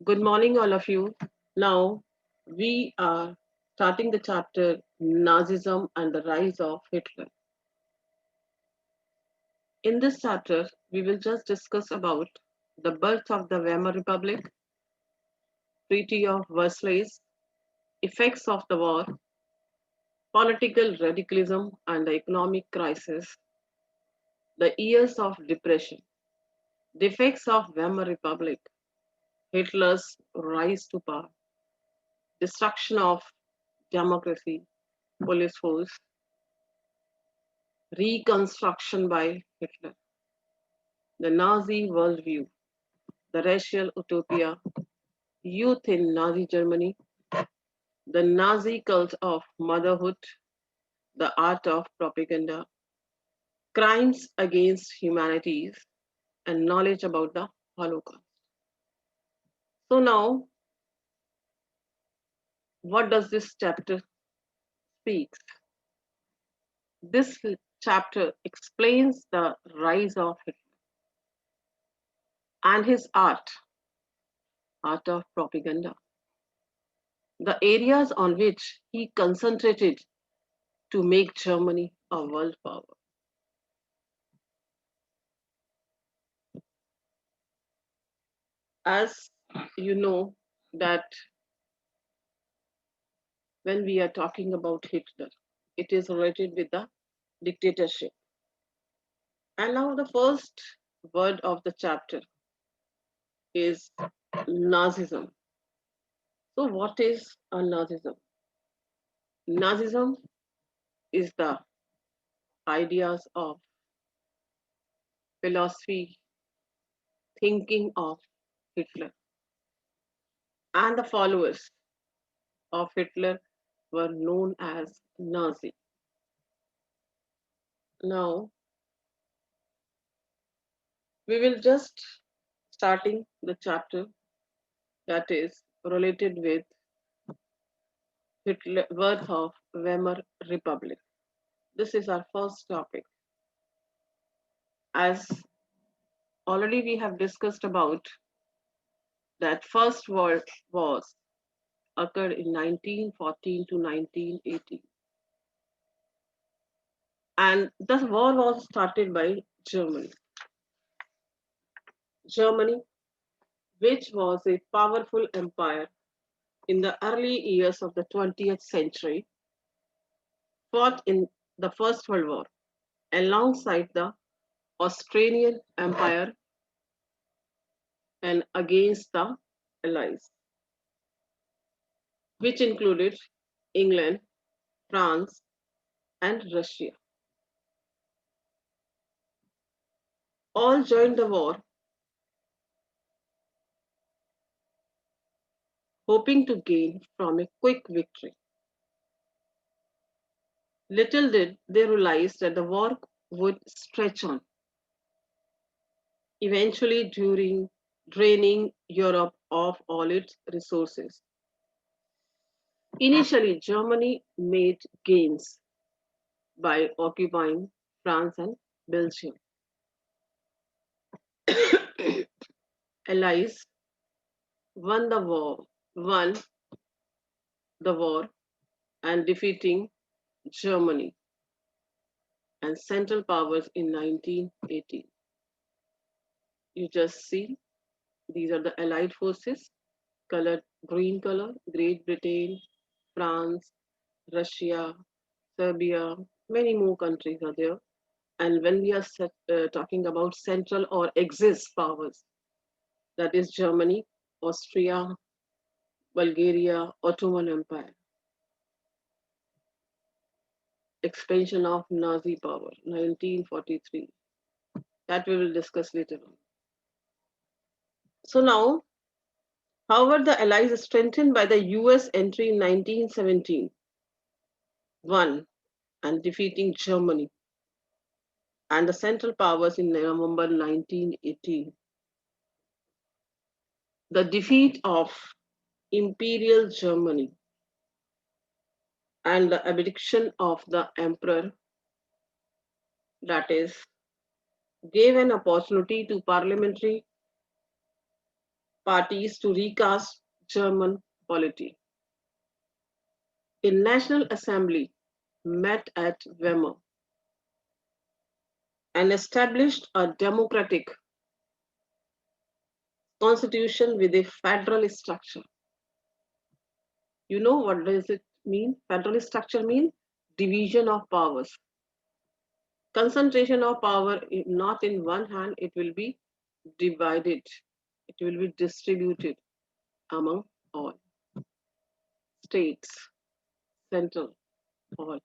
Good morning, all of you. Now, we are starting the chapter Nazism and the Rise of Hitler. In this chapter, we will just discuss about the birth of the Weimar Republic, Treaty of Versailles, effects of the war, political radicalism and the economic crisis, the years of depression, the effects of Weimar Republic, Hitler's rise to power, destruction of democracy, police force, reconstruction by Hitler, the Nazi worldview, the racial utopia, youth in Nazi Germany, the Nazi cult of motherhood, the art of propaganda, crimes against humanities, and knowledge about the Holocaust. So, now, what does this chapter speak? This chapter explains the rise of Hitler and his art of propaganda, the areas on which he concentrated to make Germany a world power. As you know, that when we are talking about Hitler, it is related with the dictatorship. And now the first word of the chapter is Nazism. So, what is a Nazism? Nazism is the ideas of philosophy, thinking of Hitler, and the followers of Hitler were known as Nazi. Now, we will just starting the chapter that is related with Hitler, birth of Weimar Republic. This is our first topic. As already we have discussed about that First World Wars occurred in 1914 to 1918. And the war was started by Germany. Germany, which was a powerful empire in the early years of the 20th century, fought in the First World War alongside the Australian Empire and against the Allies, which included England, France, and Russia. All joined the war, hoping to gain from a quick victory. Little did they realize that the war would stretch on, eventually draining Europe of all its resources. Initially, Germany made gains by occupying France and Belgium. Allies won won the war and defeating Germany and Central Powers in 1918. You just see these are the Allied forces, colored green color, Great Britain, France, Russia, Serbia, many more countries are there. And when we are talking about Central or Axis powers, that is Germany, Austria, Bulgaria, Ottoman Empire, expansion of Nazi power, 1943. That we will discuss later on. So now, however, the Allies strengthened by the US entry in 1917, won and defeating Germany and the Central Powers in November 1918. The defeat of Imperial Germany and the abdication of the Emperor, that is, gave an opportunity to parties to recast German polity. A National Assembly met at Weimar and established a democratic constitution with a federal structure. You know what does it mean? Federal structure means division of powers. Concentration of power not in one hand, it will be divided. It will be distributed among all states, central, all.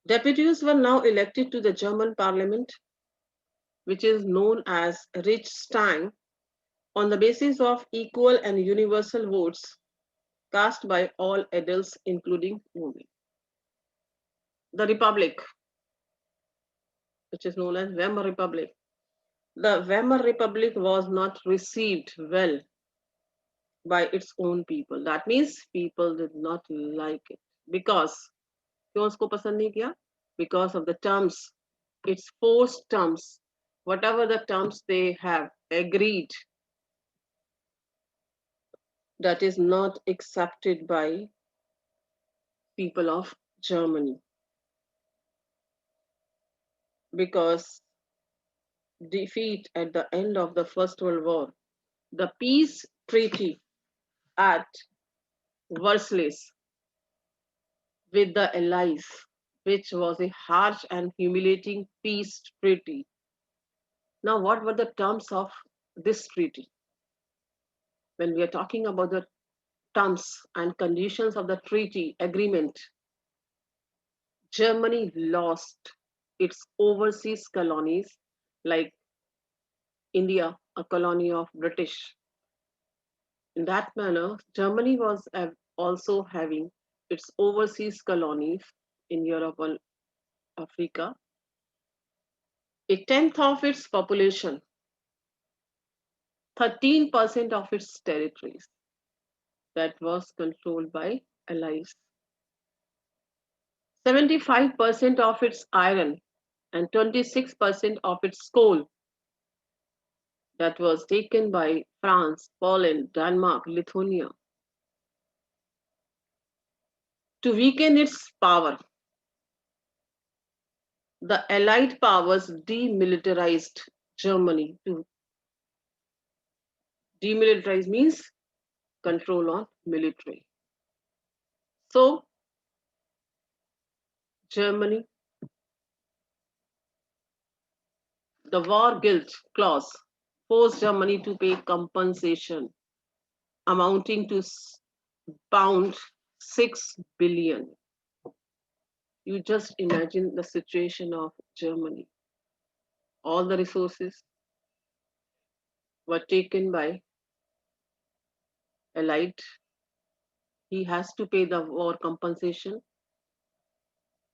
Deputies were now elected to the German parliament, which is known as Riksdag, on the basis of equal and universal votes cast by all adults, including women. The Republic, which is known as Weimar Republic. The Weimar Republic was not received well by its own people. That means people did not like it. Because, क्यों उसको पसंद नहीं किया? Because of the terms, its forced terms, whatever the terms they have agreed, that is not accepted by people of Germany. Because defeat at the end of the First World War, the peace treaty at Versailles with the Allies, which was a harsh and humiliating peace treaty. Now, what were the terms of this treaty? When we are talking about the terms and conditions of the treaty agreement, Germany lost its overseas colonies like India, a colony of British. In that manner, Germany was also having its overseas colonies in Europe and Africa. A tenth of its population, 13% of its territories, that was controlled by Allies. 75% of its iron and 26% of its coal, that was taken by France, Poland, Denmark, Lithuania. To weaken its power, the Allied powers demilitarized Germany. To demilitarize means control on military. So, Germany, the war guilt clause forced Germany to pay compensation amounting to pound 6 billion. You just imagine the situation of Germany. All the resources were taken by Allied. He has to pay the war compensation,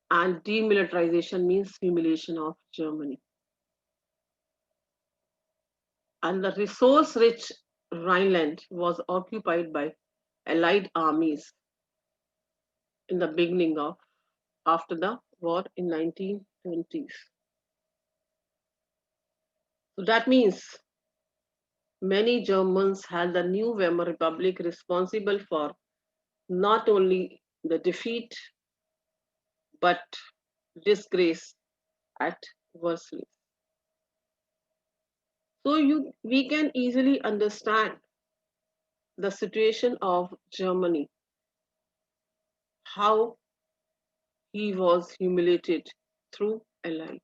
and demilitarization means humiliation of Germany. And the resource-rich Rhineland was occupied by Allied armies in the beginning of after the war in 1920s. So that means many Germans held the new Weimar Republic responsible for not only the defeat but disgrace at Versailles. So we can easily understand the situation of Germany, how he was humiliated through Allied.